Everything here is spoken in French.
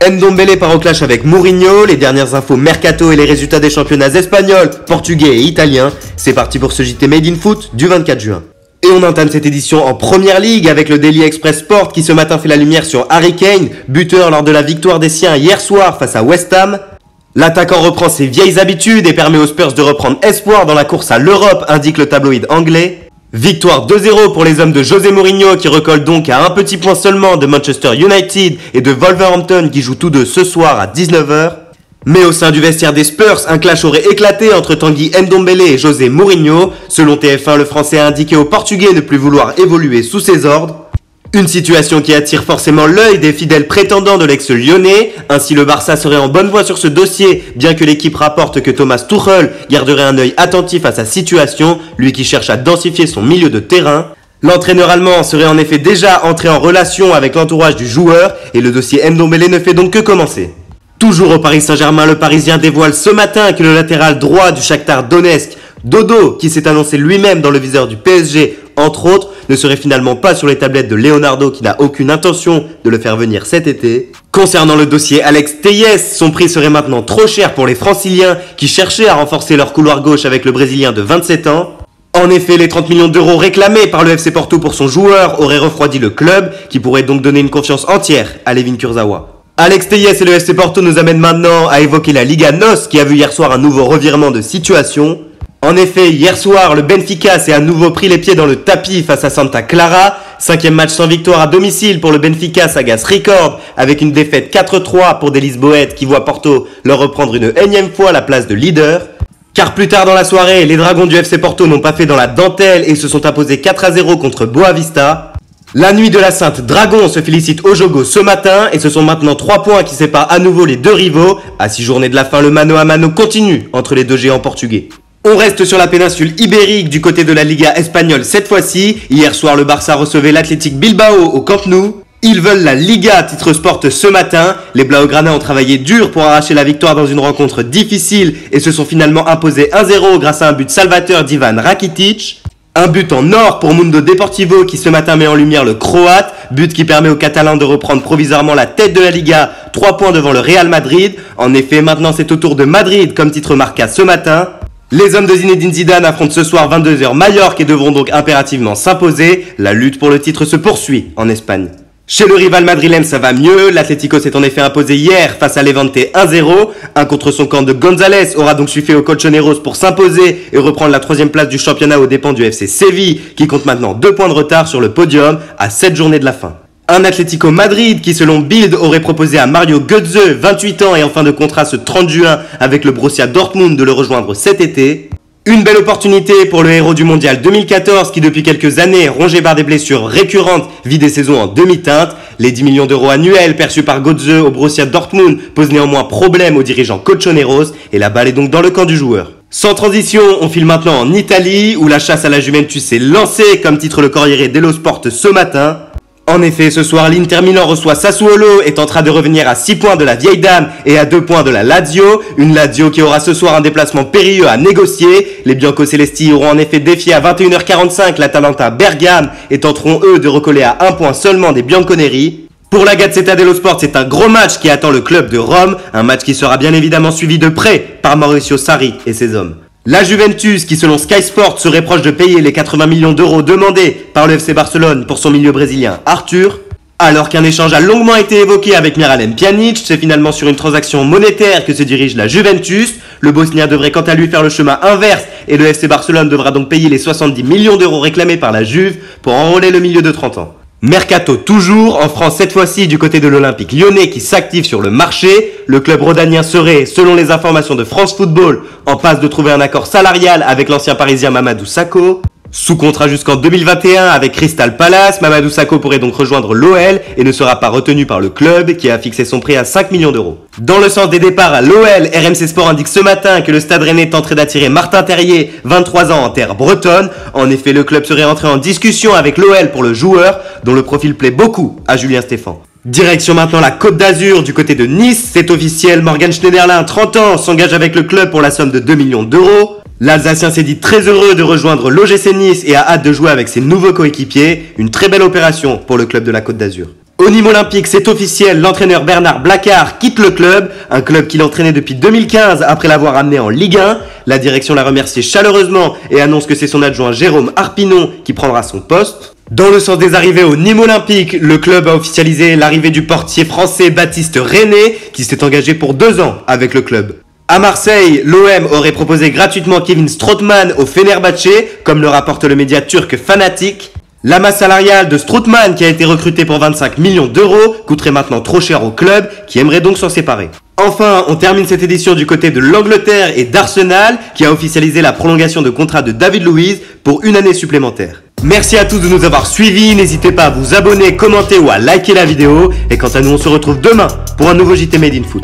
Ndombele part au clash avec Mourinho, les dernières infos mercato et les résultats des championnats espagnols, portugais et italiens. C'est parti pour ce JT Made in Foot du 24 juin. Et on entame cette édition en Première Ligue avec le Daily Express Sport qui ce matin fait la lumière sur Harry Kane, buteur lors de la victoire des siens hier soir face à West Ham. L'attaquant reprend ses vieilles habitudes et permet aux Spurs de reprendre espoir dans la course à l'Europe, indique le tabloïd anglais. Victoire 2-0 pour les hommes de José Mourinho qui recollent donc à un petit point seulement de Manchester United et de Wolverhampton qui jouent tous deux ce soir à 19h. Mais au sein du vestiaire des Spurs, un clash aurait éclaté entre Tanguy Ndombele et José Mourinho. Selon TF1, le Français a indiqué aux Portugais ne plus vouloir évoluer sous ses ordres. Une situation qui attire forcément l'œil des fidèles prétendants de l'ex-lyonnais. Ainsi, le Barça serait en bonne voie sur ce dossier, bien que l'équipe rapporte que Thomas Tuchel garderait un œil attentif à sa situation, lui qui cherche à densifier son milieu de terrain. L'entraîneur allemand serait en effet déjà entré en relation avec l'entourage du joueur, et le dossier Ndombele ne fait donc que commencer. Toujours au Paris Saint-Germain, le Parisien dévoile ce matin que le latéral droit du Shakhtar Donetsk, Dodo, qui s'est annoncé lui-même dans le viseur du PSG, entre autres, ne serait finalement pas sur les tablettes de Leonardo qui n'a aucune intention de le faire venir cet été. Concernant le dossier Alex Telles, son prix serait maintenant trop cher pour les Franciliens qui cherchaient à renforcer leur couloir gauche avec le Brésilien de 27 ans. En effet, les 30 millions d'euros réclamés par le FC Porto pour son joueur auraient refroidi le club qui pourrait donc donner une confiance entière à Layvin Kurzawa. Alex Telles et le FC Porto nous amènent maintenant à évoquer la Liga NOS qui a vu hier soir un nouveau revirement de situation. En effet, hier soir, le Benfica s'est à nouveau pris les pieds dans le tapis face à Santa Clara. 5e match sans victoire à domicile pour le Benfica Sagas Record avec une défaite 4-3 pour des Lisboètes qui voient Porto leur reprendre une énième fois la place de leader. Car plus tard dans la soirée, les Dragons du FC Porto n'ont pas fait dans la dentelle et se sont imposés 4-0 contre Boavista. La nuit de la Sainte Dragon se félicite au Jogo ce matin et ce sont maintenant 3 points qui séparent à nouveau les deux rivaux. À 6 journées de la fin, le mano à mano continue entre les deux géants portugais. On reste sur la péninsule ibérique du côté de la Liga espagnole cette fois-ci. Hier soir, le Barça recevait l'Athletic Bilbao au Camp Nou. Ils veulent la Liga, titre sport ce matin. Les Blaugrana ont travaillé dur pour arracher la victoire dans une rencontre difficile et se sont finalement imposés 1-0 grâce à un but salvateur d'Ivan Rakitic. Un but en or pour Mundo Deportivo qui ce matin met en lumière le Croate, but qui permet aux Catalans de reprendre provisoirement la tête de la Liga, 3 points devant le Real Madrid. En effet, maintenant c'est au tour de Madrid comme titre Marca ce matin. Les hommes de Zinedine Zidane affrontent ce soir 22h Mallorca et devront donc impérativement s'imposer. La lutte pour le titre se poursuit en Espagne. Chez le rival madrilène, ça va mieux. L'Atlético s'est en effet imposé hier face à Levante 1-0. Un contre son camp de González aura donc suffi aux Colchoneros pour s'imposer et reprendre la 3e place du championnat aux dépens du FC Séville, qui compte maintenant 2 points de retard sur le podium à 7 journées de la fin. Un Atlético Madrid qui, selon Bild, aurait proposé à Mario Götze, 28 ans et en fin de contrat ce 30 juin avec le Borussia Dortmund de le rejoindre cet été. Une belle opportunité pour le héros du mondial 2014 qui depuis quelques années, rongé par des blessures récurrentes, vit des saisons en demi-teinte. Les 10 millions d'euros annuels perçus par Götze au Borussia Dortmund posent néanmoins problème aux dirigeants Colchoneros et la balle est donc dans le camp du joueur. Sans transition, on file maintenant en Italie où la chasse à la Juventus s'est lancée comme titre le Corriere dello Sport ce matin. En effet, ce soir, l'Inter Milan reçoit Sassuolo et tentera de revenir à 6 points de la vieille dame et à 2 points de la Lazio. Une Lazio qui aura ce soir un déplacement périlleux à négocier. Les Biancocelesti auront en effet défié à 21h45 l'Atalanta Bergame et tenteront eux de recoller à 1 point seulement des Bianconeri. Pour la Gazzetta dello Sport, c'est un gros match qui attend le club de Rome. Un match qui sera bien évidemment suivi de près par Mauricio Sarri et ses hommes. La Juventus, qui selon Sky Sport serait proche de payer les 80 millions d'euros demandés par le FC Barcelone pour son milieu brésilien Arthur. Alors qu'un échange a longuement été évoqué avec Miralem Pjanic, c'est finalement sur une transaction monétaire que se dirige la Juventus. Le Bosnien devrait quant à lui faire le chemin inverse et le FC Barcelone devra donc payer les 70 millions d'euros réclamés par la Juve pour enrôler le milieu de 30 ans. Mercato toujours, en France cette fois-ci du côté de l'Olympique lyonnais qui s'active sur le marché. Le club rhodanien serait, selon les informations de France Football, en passe de trouver un accord salarial avec l'ancien parisien Mamadou Sakho. Sous contrat jusqu'en 2021 avec Crystal Palace, Mamadou Sakho pourrait donc rejoindre l'OL et ne sera pas retenu par le club qui a fixé son prix à 5 millions d'euros. Dans le sens des départs à l'OL, RMC Sport indique ce matin que le Stade Rennais tenterait d'attirer Martin Terrier, 23 ans en terre bretonne. En effet, le club serait entré en discussion avec l'OL pour le joueur, dont le profil plaît beaucoup à Julien Stéphan. Direction maintenant la Côte d'Azur du côté de Nice, c'est officiel, Morgan Schneiderlin, 30 ans, s'engage avec le club pour la somme de 2 millions d'euros. L'Alsacien s'est dit très heureux de rejoindre l'OGC Nice et a hâte de jouer avec ses nouveaux coéquipiers. Une très belle opération pour le club de la Côte d'Azur. Au Nîmes Olympique, c'est officiel, l'entraîneur Bernard Blacquart quitte le club, un club qu'il entraînait depuis 2015 après l'avoir amené en Ligue 1. La direction l'a remercié chaleureusement et annonce que c'est son adjoint Jérôme Harpinon qui prendra son poste. Dans le sens des arrivées au Nîmes Olympique, le club a officialisé l'arrivée du portier français Baptiste René qui s'est engagé pour 2 ans avec le club. À Marseille, l'OM aurait proposé gratuitement Kevin Strootman au Fenerbahçe, comme le rapporte le média turc Fanatik. La masse salariale de Strootman, qui a été recruté pour 25 millions d'euros, coûterait maintenant trop cher au club, qui aimerait donc s'en séparer. Enfin, on termine cette édition du côté de l'Angleterre et d'Arsenal, qui a officialisé la prolongation de contrat de David Luiz pour 1 année supplémentaire. Merci à tous de nous avoir suivis, n'hésitez pas à vous abonner, commenter ou à liker la vidéo, et quant à nous on se retrouve demain pour un nouveau JT Made in Foot.